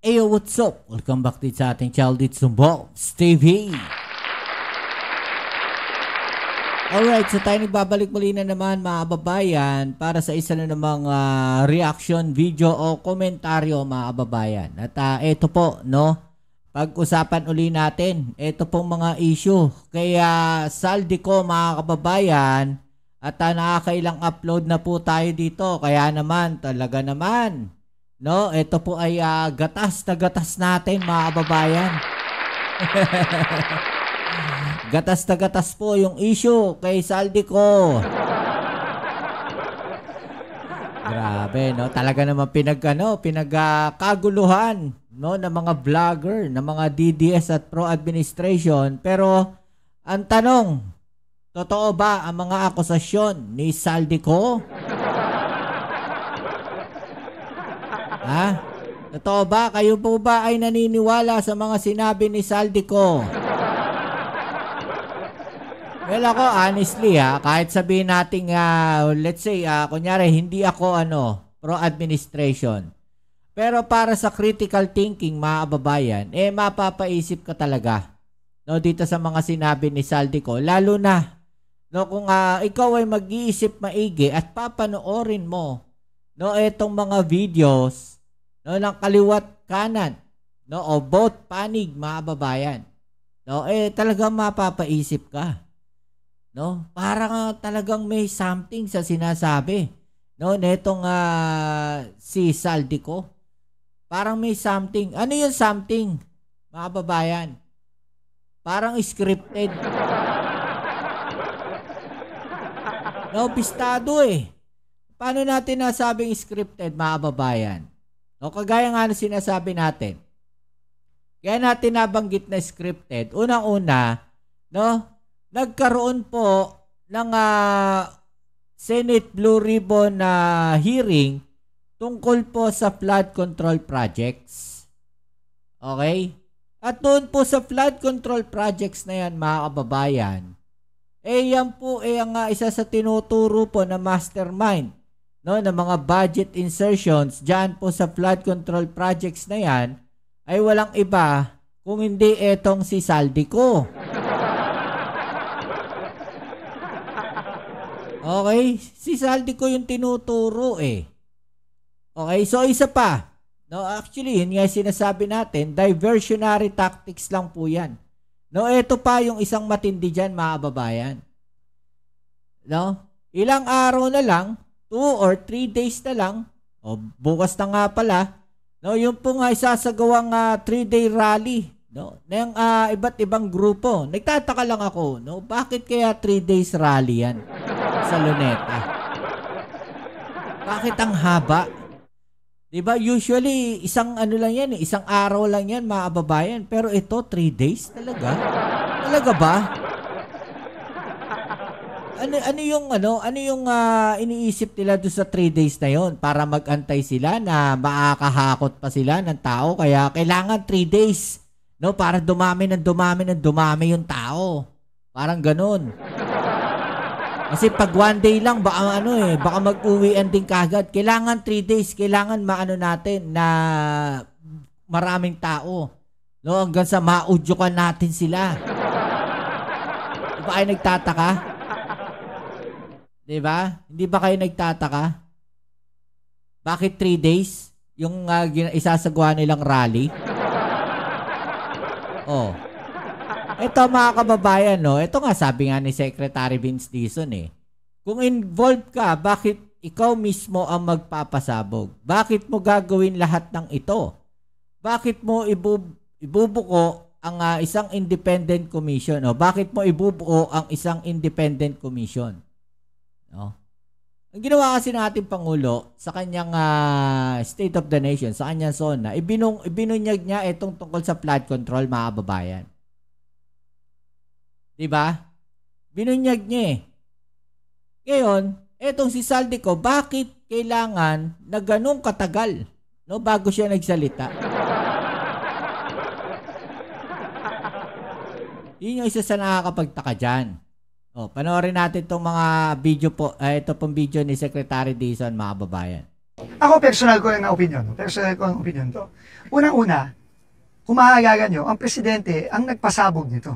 Ayo, what's up? Welcome back din sa ating Childhood Sumbox TV. Alright, so tayo nagbabalik muli na naman mga kababayan para sa isa na namang reaction video o komentaryo mga kababayan. At ito po, no, pag-usapan uli natin, ito pong mga issue. Kaya Saldico mga kababayan, at nakakailang upload na po tayo dito. Kaya naman, talaga naman, no, ito po ay gatas na gatas natin mga kababayan. Gatas na gatas po yung issue kay Saldico. Grabe, no? Talaga naman pinagkaguluhan, no, ng mga vlogger, ng mga DDS at pro administration. Pero ang tanong, totoo ba ang mga akusasyon ni Saldico? Ha? Totoo ba? Kayo po ba ay naniniwala sa mga sinabi ni Saldico? Well, ako honestly kahit sabihin natin let's say kunyari hindi ako pro administration. Pero para sa critical thinking mga kababayan, mapapaisip ka talaga, no, dito sa mga sinabi ni Saldico, lalo na, no, kung ikaw ay mag-iisip maigi at papanoorin mo, no, etong mga videos, no, ng kaliwat kanan, no, o both panig mga kababayan, no, talagang mapapaisip ka. No, parang talagang may something sa sinasabi, no, netong si Saldico. Parang may something. Ano yung something, mga kababayan? Parang scripted. No, pistado Paano natin nasabing scripted, mga kababayan? No, kagaya nga na sinasabi natin. Kaya natin nabanggit na scripted. Unang-una, no, nagkaroon po ng Senate Blue Ribbon na hearing tungkol po sa flood control projects. Okay? At doon po sa flood control projects na yan, mga kababayan, yan po ang isa sa tinuturo po na mastermind, no, ng mga budget insertions dyan po sa flood control projects na yan ay walang iba kung hindi etong si Saldico. Okay? Si Saldico yung tinuturo Okay? So, isa pa. No, actually, yun nga sinasabi natin, diversionary tactics lang po yan. No, ito pa yung isang matindi dyan, mga kababayan. No? Ilang araw na lang, 2 or 3 days na lang, bukas na nga pala, no, yung po nga isasagawang 3-day rally, no, ng iba't ibang grupo. Nagtataka lang ako, no, bakit kaya 3 days rally yan sa Luneta? Bakit ang haba? Diba? Usually, isang lang yan, isang araw lang yan, mga kababayan. Pero ito, 3 days talaga? Talaga ba? Ano yung iniisip nila doon sa 3 days na yon para mag-antay sila na makakahakot pa sila ng tao? Kaya kailangan 3 days, no, para dumami yung tao. Parang ganun. Kasi pag 1 day lang, baka baka mag-uwian din kagad. Kailangan 3 days, kailangan natin na maraming tao. No, hanggang sa maudyukan natin sila. Di ba kayo nagtataka? Di ba? Hindi ba kayo nagtataka? Bakit 3 days? Yung isasagawa nilang rally? Ito mga kababayan, no, ito nga sabi nga ni Secretary Vince Dizon kung involved ka, bakit ikaw mismo ang magpapasabog? Bakit mo gagawin lahat ng ito? Bakit mo ibubuo ang isang independent commission? Bakit mo ibubuo ang isang independent commission? No? Ang ginawa kasi ng ating Pangulo sa kanyang State of the Nation, sa kanyang SONA, ibinunyag niya itong tungkol sa flood control, mga kababayan. Diba? Binunyag niya Ngayon, etong si Saldico, bakit kailangan na ganun katagal, no, bago siya nagsalita? Yun yung isa sa nakakapagtaka dyan. Panoorin natin itong mga video po. Ito pong video ni Secretary Dizon, mga kababayan. Ako, personal ko lang na opinion. Personal ko lang opinion to. Unang-una, kung maaalala nyo, ang presidente ang nagpasabog nito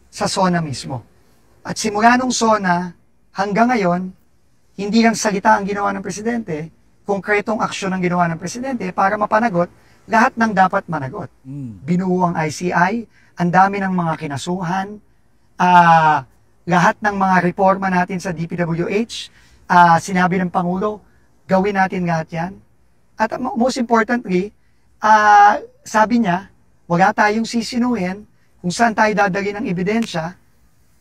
sa SONA mismo. At simula nung SONA, hanggang ngayon, hindi lang salita ang ginawa ng presidente, konkretong aksyon ang ginawa ng presidente para mapanagot lahat ng dapat managot. Binuo ang ICI, ang dami ng mga kinasuhan, lahat ng mga reforma natin sa DPWH, sinabi ng Pangulo, gawin natin lahat yan. At most importantly, sabi niya, wala tayong sisinuhin kung saan tayo dadali ng ebidensya,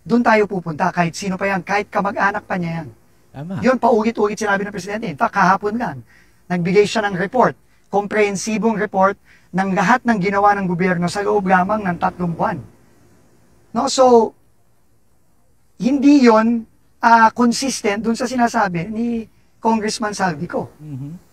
doon tayo pupunta, kahit sino pa yan, kahit kamag-anak pa niya yan. Tama. Yun, paulit-ulit sinabi ng Presidente. In fact, kahapon lang, nagbigay siya ng report, komprehensibong report ng lahat ng ginawa ng gobyerno sa loob lamang ng 3 buwan. No? So, hindi yun consistent dun sa sinasabi ni Congressman Saldico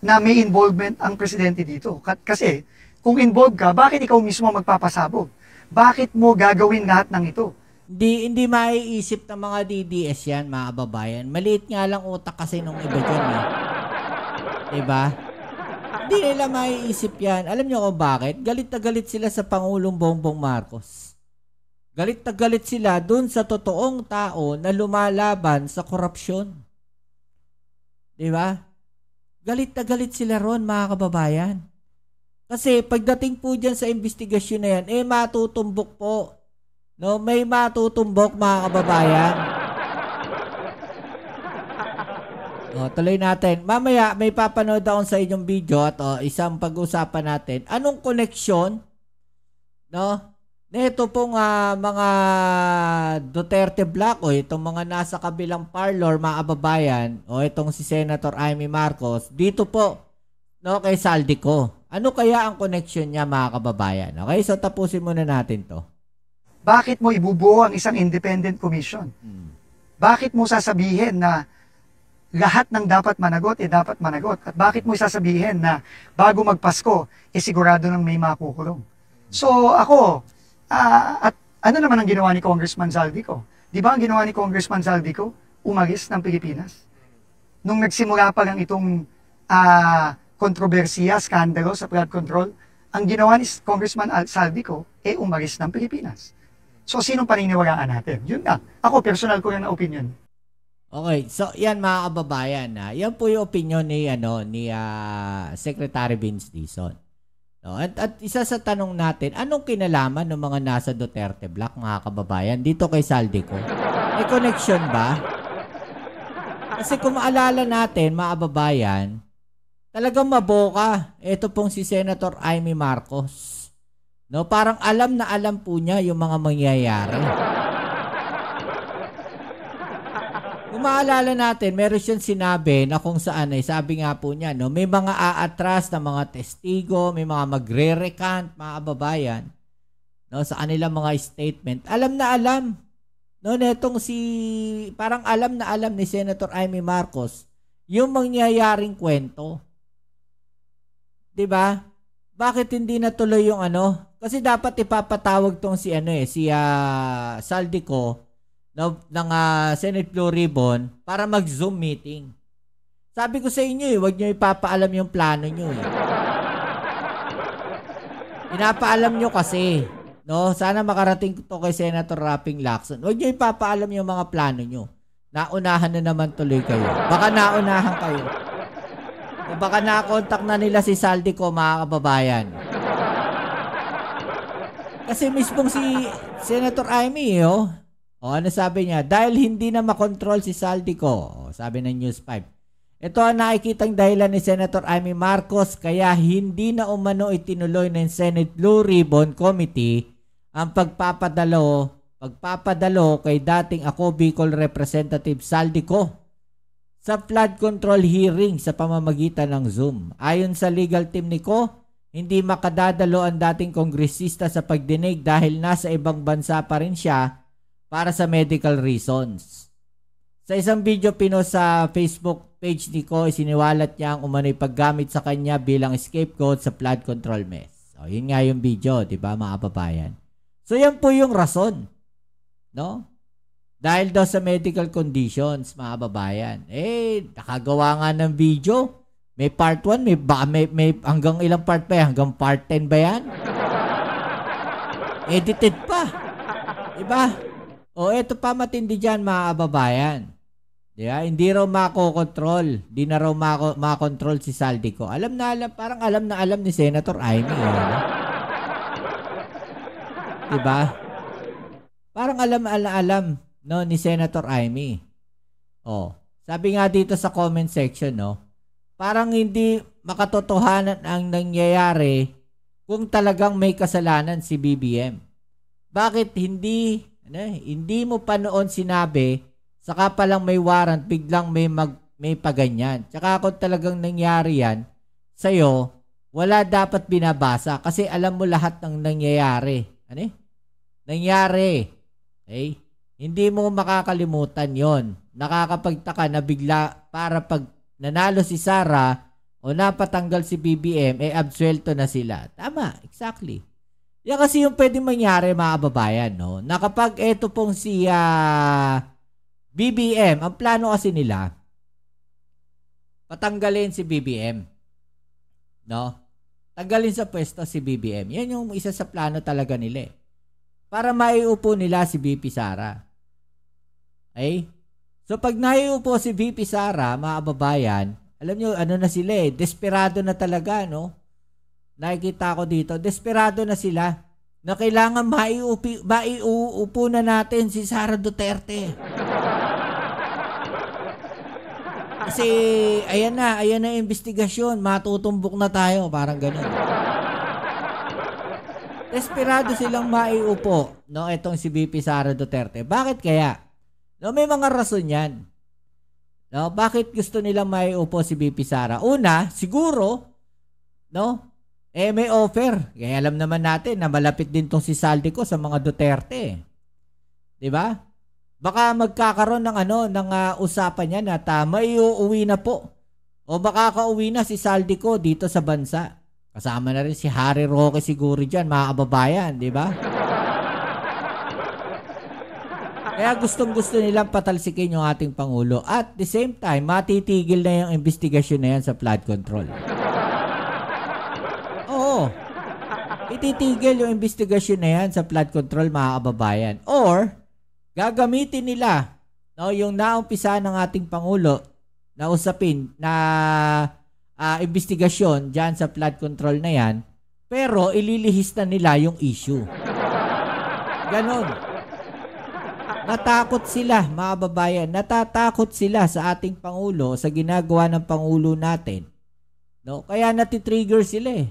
na may involvement ang Presidente dito. Kasi, kung involved ka, bakit ikaw mismo magpapasabog? Bakit mo gagawin lahat ng ito? Hindi maiisip ng mga DDS yan, mga kababayan. Maliit nga lang utak kasi nung iba dyan eh. Diba? Hindi nila maiisip yan. Alam nyo kung bakit? Galit na galit sila sa Pangulong Bongbong Marcos. Galit na galit sila dun sa totoong tao na lumalaban sa korupsyon. Diba? Galit na galit sila ron, mga kababayan. Kasi pagdating po dyan sa investigasyon na yan, matutumbok po. No, may matutumbok, mga kababayan. Tuloy natin. Mamaya may papanood ako sa inyong video at isang pag-usapan natin. Anong koneksyon, no? Nito pong mga Duterte Black o itong mga nasa kabilang parlor, mga kababayan, o itong si Senator Amy Marcos dito po, no, kay Saldico. Ano kaya ang koneksyon niya, mga kababayan? Okay, so tapusin muna natin 'to. Bakit mo ibubuo ang isang independent commission? Bakit mo sasabihin na lahat ng dapat managot, dapat managot? At bakit mo sasabihin na bago magpasko, sigurado nang may makukulong? So ako, at ano naman ang ginawa ni Congressman Saldico? Di ba ang ginawa ni Congressman Saldico? Umalis ng Pilipinas. Nung nagsimula pa lang itong kontrobersiya, skandalo sa flood control, ang ginawa ni Congressman Saldico, umalis ng Pilipinas. So, sinong paniniwalaan natin? Yun na. Ako, personal ko lang na opinion. Okay. So, yan mga kababayan. Yan po yung opinion ni Secretary Vince Dizon. No? At isa sa tanong natin, anong kinalaman ng mga nasa Duterte Black, mga kababayan, dito kay Saldico? May connection ba? Kasi kung maalala natin, mga kababayan, talagang maboka. Ito pong si Senator Amy Marcos. No, parang alam na alam po niya yung mga mangyayari. Kung maalala natin, meron siyang sinabi na kung saan sabi nga po niya, no, may mga aatras na mga testigo, may mga magre-recant, mga kababayan, no, sa kanilang mga statement. Alam na alam. No, netong parang alam na alam ni Senator Amy Marcos yung mangyayaring kwento. 'Di ba? Bakit hindi natuloy yung Kasi dapat ipapatawag tong si Saldico ng Senate Blue Ribbon para mag-Zoom meeting. Sabi ko sa inyo wag niyo ipapaalam yung plano niyo Pinapaalam niyo kasi, no? Sana makarating to kay Senator Rapping Lacson. Wag niyo ipapaalam yung mga plano niyo. Naunahan na naman tuloy kayo. Baka naunahan kayo. O baka na-contact na nila si Saldico, mga kababayan. Kasi mismong si Senator Amy, ano sabi niya? Dahil hindi na makontrol si Saldico, sabi ng News 5. Ito ang nakikitang dahilan ni Senator Amy Marcos kaya hindi na umano itinuloy ng Senate Blue Ribbon Committee ang pagpapadalo kay dating Ako Bicol Representative Saldico sa flood control hearing sa pamamagitan ng Zoom. Ayon sa legal team ni Ko, hindi makadadalo ang dating kongresista sa pagdinig dahil nasa ibang bansa pa rin siya para sa medical reasons. Sa isang video pinost sa Facebook page ni Ko, isiniwalat niya ang umano'y paggamit sa kanya bilang scapegoat sa flood control mess. So, yun nga yung video, di ba, mga kababayan? So, yan po yung rason. No? Dahil daw sa medical conditions, mga kababayan. Nakagawa nga ng video. May part 1, may hanggang ilang part pa yan? Hanggang part 10 ba yan? Edited pa. Diba? O eto pa matindi dyan mga kababayan. Diba? Hindi raw makokontrol. Hindi na raw makontrol si Saldico. Parang alam na alam ni Senator Amy. Diba? Parang alam no, ni Senator Amy. Sabi nga dito sa comment section, no, parang hindi makatotohanan ang nangyayari kung talagang may kasalanan si BBM. Bakit hindi mo pa noon sinabi, saka palang may warrant, biglang may paganyan. Tsaka kung talagang nangyari yan, sa'yo, wala dapat binabasa kasi alam mo lahat ng nangyayari. Nangyari. Okay? Hindi mo makakalimutan yon. Nakakapagtaka na bigla para pag nanalo si Sara o napatanggal si BBM, absuelto na sila. Tama, exactly. Yan kasi yung pwedeng mangyari mga kababayan, no? Na kapag eto pong si BBM, ang plano kasi nila, patanggalin si BBM. No? Tanggalin sa pwesto si BBM. Yan yung isa sa plano talaga nila. Para maiupo nila si VP Sara. Okay? So pag naiupo si VP Sara, mga kababayan, alam nyo, na sila desperado na talaga, no? Nakikita ko dito, desperado na sila na kailangan maiupo na natin si Sara Duterte. Kasi ayan na investigasyon, matutumbok na tayo, parang ganun. Desperado silang maiupo, no, itong si VP Sara Duterte. Bakit kaya? No, may mga rason 'yan. No, bakit gusto nilang maiupo si VP Sara? Una, siguro, no, may offer. Kaya alam naman natin na malapit din tong si Saldico sa mga Duterte. 'Di ba? Baka magkakaroon ng usapan niyan at maiuwi na po. O baka kauwi na si Saldico dito sa bansa. Kasama na rin si Harry Roque siguro dyan, mga kababayan, di ba? Kaya gustong-gusto nilang patalsikin yung ating Pangulo. At the same time, matitigil na yung investigasyon na yan sa flood control. Oo. Ititigil yung investigasyon na yan sa flood control, mga kababayan. Or, gagamitin nila, no, yung naumpisa ng ating Pangulo na usapin na investigasyon dyan sa flood control na yan, pero ililihis na nila yung issue. Ganon. Natakot sila, mga babayan. Natatakot sila sa ating Pangulo, sa ginagawa ng Pangulo natin. No? Kaya natitrigger sila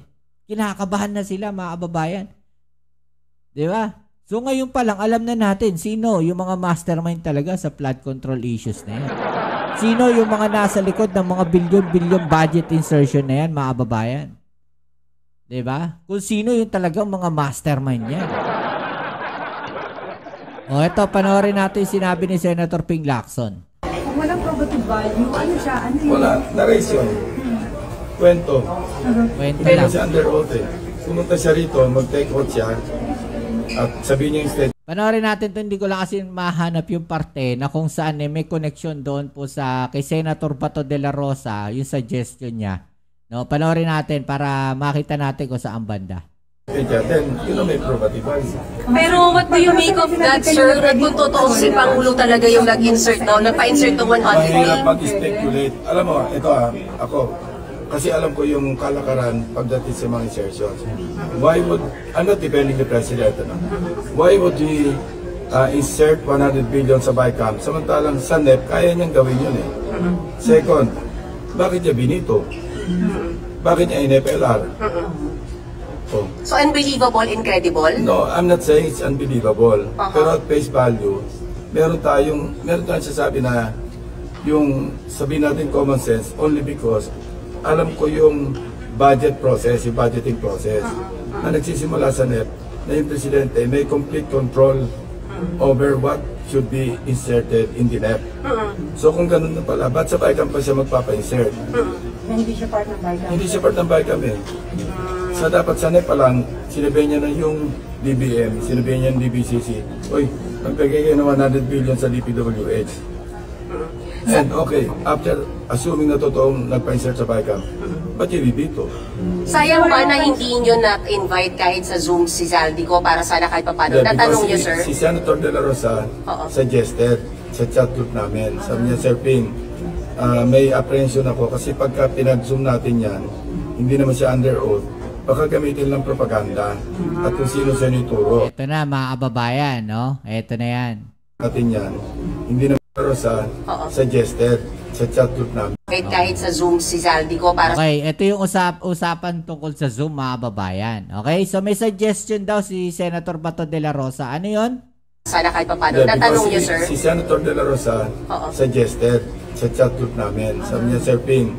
Kinakabahan na sila, mga babayan. Di ba? So ngayon pa lang, alam na natin sino yung mga mastermind talaga sa flood control issues na yan. Sino yung mga nasa likod ng mga bilyon-bilyon budget insertion na yan, mga kababayan? Diba? Kung sino yung talagang mga mastermind yan. Ito, panoorin natin yung sinabi ni Senator Ping Lacson. Kung walang probative value, ano siya? Ano yun? Wala, na-raise yun. Kwento. Kwento Hindi lang. siya under oath Pumunta siya rito, mag-take oath siya, at sabihin niya yung state. Panoorin natin ito, hindi ko lang kasi mahanap yung parte na kung saan may connection doon po kay Senator Bato de la Rosa, yung suggestion niya. No, panoorin natin para makita natin kung saan banda. Then, may probative value. Pero what do you make of that, sir? Kung totoo si Pangulo talaga yung nag-insert daw, nagpa-insert ng 100 Mahirap million? mag-speculate. Alam mo, ito ako, kasi alam ko yung kalakaran pagdating sa mga insertions. Why would, I'm not defending the president, why would we insert 100 billion sa BICAM, samantalang sa NEP, kaya niyang gawin yun Second, bakit niya binito? Bakit niya in-FLR? So unbelievable, incredible? No, I'm not saying it's unbelievable. Pero at face value, meron tayong sasabi na yung sabihin natin common sense only because alam ko yung budget process, yung budgeting process na nagsisimula sa NEP na yung presidente may complete control over what should be inserted in the NEP. So kung ganun na pala, ba't sa BICAM pa siya magpapa-insert? Hindi siya part ng BICAM. Hindi siya part ng BICAM So dapat sa NEP pa lang, sinabihan niya na yung DBM, sinabihan niya yung DBCC, oy, magpagay kayo ng 100 billion sa DPWH. And okay, after assuming na totoong nagpa-insert sa BICAM, ba't yung bibito? Sayang ba na hindi nyo na-invite kahit sa Zoom si Zaldico para sana kahit papano? Yeah, Natanong nyo, because sir? Si Senator De La Rosa suggested sa chat group namin. Sabi niya, Sir Ping, may apprehension ako kasi pagka pinag-zoom natin yan, hindi naman siya under oath, baka gamitin lang propaganda at kung sino sa ituro. Ito na mga kababayan, no? Ito na yan. Natin yan, hindi naman De La Rosa suggested sa chat group namin. Kahit sa Zoom si Zaldico para Okay, ito yung usapan tungkol sa Zoom mga kababayan. Okay, so may suggestion daw si Senator Bato de la Rosa. Ano yun? sana kahit papano. Yeah, Natanong nyo, because sir? Si Senator De La Rosa suggested sa chat group namin. Sabi niya, Sir Ping,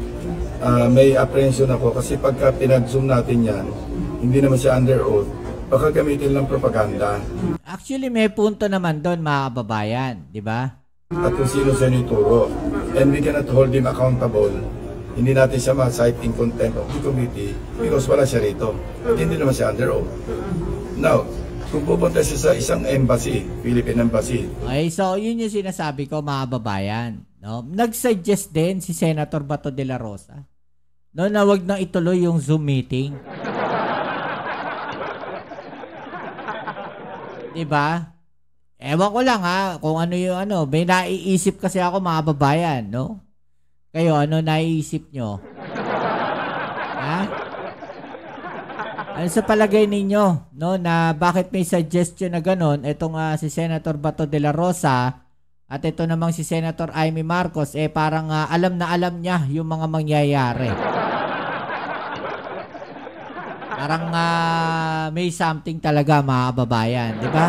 may apprehension ako kasi pagka pinag-zoom natin yan, hindi naman siya under oath, baka gamitin lang propaganda. Actually, may punto naman doon mga kababayan, di ba? At kung sino sa ituro. And we cannot hold him accountable. Hindi natin siya ma-cite in contempt of the committee because wala siya rito. At hindi naman siya under oath. Now, kung pupunta siya sa isang embassy, Philippine Embassy. Okay, so yun yung sinasabi ko mga kababayan. No? Nag-suggest din si Senator Bato de la Rosa no, na wag nang ituloy yung Zoom meeting. Diba? Ewan ko lang ha, kung ano yung ano, may naiisip kasi ako mga kababayan, no? Kayo, ano naiisip nyo? Ha? Ano sa palagay ninyo, no, na bakit may suggestion na ganon, itong si Senator Bato de la Rosa at ito namang si Senator Amy Marcos, parang alam na alam niya yung mga mangyayari. Parang may something talaga mga kababayan, di ba?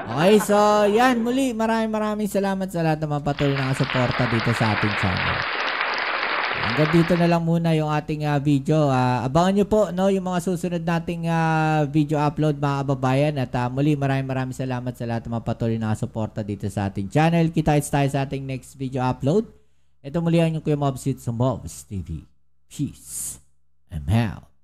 Okay, so yan, muli maraming salamat sa lahat ng mga patuloy na suporta dito sa ating channel. Hanggang dito na lang muna yung ating video. Abangan nyo po no, yung mga susunod nating video upload mga kababayan. At muli maraming salamat sa lahat ng mga patuloy na suporta dito sa ating channel. Kita-kits tayo sa ating next video upload. Ito muli ang yung Kuya Mobs sa Mobs TV. Peace. I'm out.